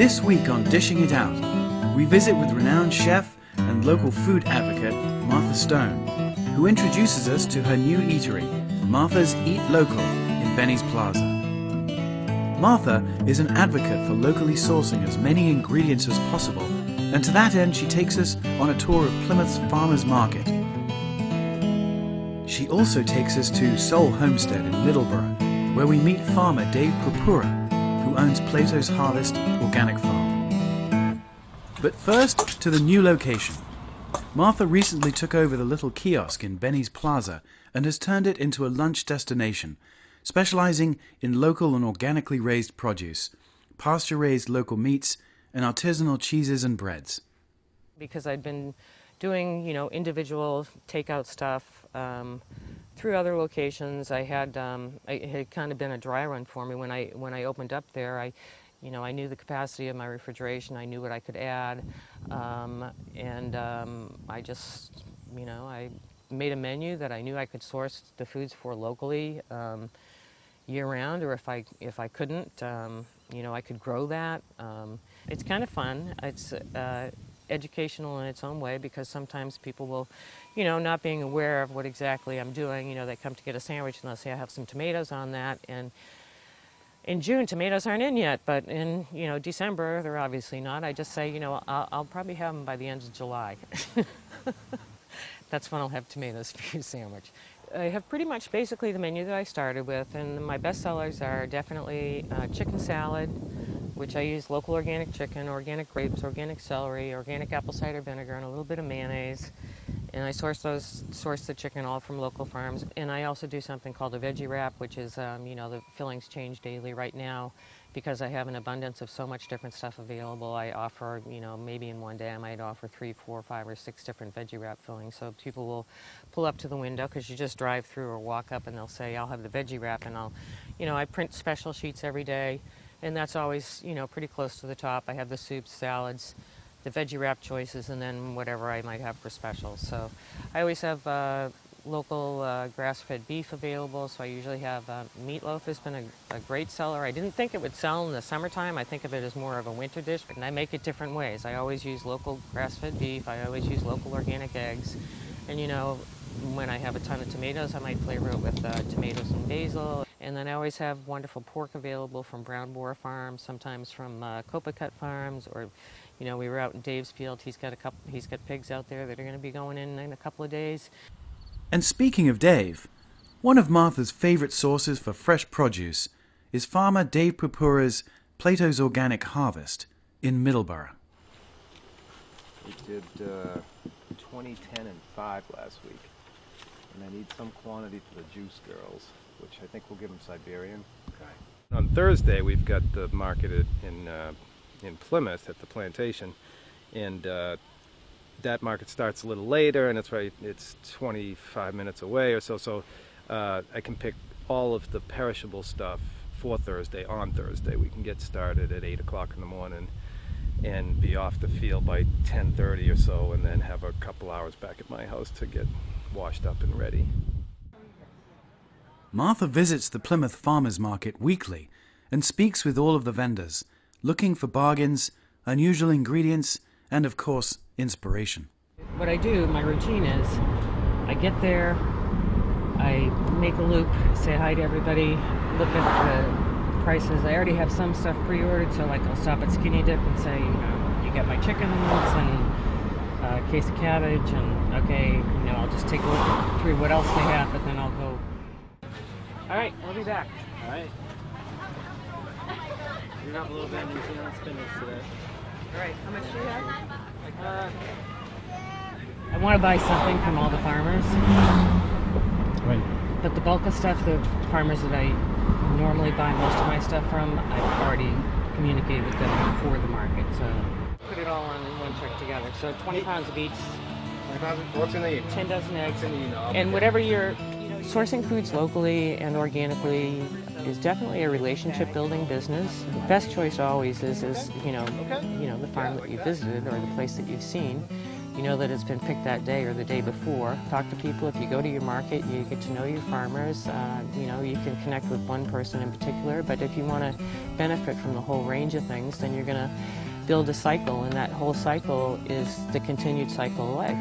This week on Dishing It Out, we visit with renowned chef and local food advocate Martha Stone, who introduces us to her new eatery, Martha's Eat Local in Benny's Plaza. Martha is an advocate for locally sourcing as many ingredients as possible, and to that end she takes us on a tour of Plymouth's Farmers Market. She also takes us to Soul Homestead in Middleborough, where we meet farmer Dave Purpura, who owns Plato's Harvest Organic Farm. But first, to the new location. Martha recently took over the little kiosk in Benny's Plaza and has turned it into a lunch destination, specializing in local and organically raised produce, pasture-raised local meats, and artisanal cheeses and breads. Because I'd been doing, individual takeout stuff through other locations. It had kind of been a dry run for me when I opened up there. I knew the capacity of my refrigeration. I knew what I could add, and I just, I made a menu that I knew I could source the foods for locally year-round, or if I couldn't, I could grow that. It's kind of fun. It's educational in its own way, because sometimes people will, not being aware of what exactly I'm doing, they come to get a sandwich and they'll say, I have some tomatoes on that, and in June tomatoes aren't in yet, but in December they're obviously not. I just say, I'll probably have them by the end of July. That's when I'll have tomatoes for your sandwich. I have pretty much basically the menu that I started with, and my best sellers are definitely chicken salad, which I use local organic chicken, organic grapes, organic celery, organic apple cider vinegar, and a little bit of mayonnaise. And I source the chicken all from local farms. And I also do something called a veggie wrap, which is, the fillings change daily. Right now, because I have an abundance of so much different stuff available, I offer, maybe in one day I might offer 3, 4, 5, or 6 different veggie wrap fillings. So people will pull up to the window, because you just drive through or walk up and they'll say, I'll have the veggie wrap, and I print special sheets every day. And that's always, pretty close to the top. I have the soups, salads, the veggie wrap choices, and then whatever I might have for specials. So I always have local grass-fed beef available, so I usually have meatloaf has been a great seller. I didn't think it would sell in the summertime. I think of it as more of a winter dish, and I make it different ways. I always use local grass-fed beef. I always use local organic eggs. And when I have a ton of tomatoes, I might flavor it with tomatoes and basil. And then I always have wonderful pork available from Brown Boar Farms, sometimes from Copacut Farms, or we were out in Dave's field. He's got pigs out there that are going to be going in a couple of days. And speaking of Dave, one of Martha's favorite sources for fresh produce is farmer Dave Purpura's Plato's Organic Harvest in Middleborough. We did 20, 10, and 5 last week. And I need some quantity for the juice girls, which I think we'll give them Siberian. Okay. On Thursday, we've got the market in Plymouth at the plantation, and that market starts a little later, and it's 25 minutes away or so. So I can pick all of the perishable stuff for Thursday on Thursday. We can get started at 8 o'clock in the morning and be off the field by 10:30 or so, and then have a couple hours back at my house to get washed up and ready. Martha visits the Plymouth Farmers Market weekly and speaks with all of the vendors, looking for bargains, unusual ingredients, and of course, inspiration. What I do, my routine is, I get there, I make a loop, say hi to everybody, look at the prices. I already have some stuff pre-ordered, so I'll stop at Skinny Dip and say, you got my chickens and a case of cabbage, and okay, I'll just take a look through what else they have, but then I'll go. All right, I'll be back. All right. You're up a little bit in New Zealand spinach today. All right, how much do you have? I want to buy something from all the farmers. Right. But the bulk of stuff, the farmers that I normally buy most of my stuff from, I've already communicated with them before the market, so put it all on in one check together. So 20 pounds of beets, What's in the 10 dozen eggs, in the and whatever you're sourcing foods locally and organically, is definitely a relationship building business. The best choice always is the farm that you visited or the place that you've seen. You know that it's been picked that day or the day before. Talk to people. If you go to your market, you get to know your farmers. You can connect with one person in particular, but if you want to benefit from the whole range of things, then you're going to build a cycle, and that whole cycle is the continued cycle of life.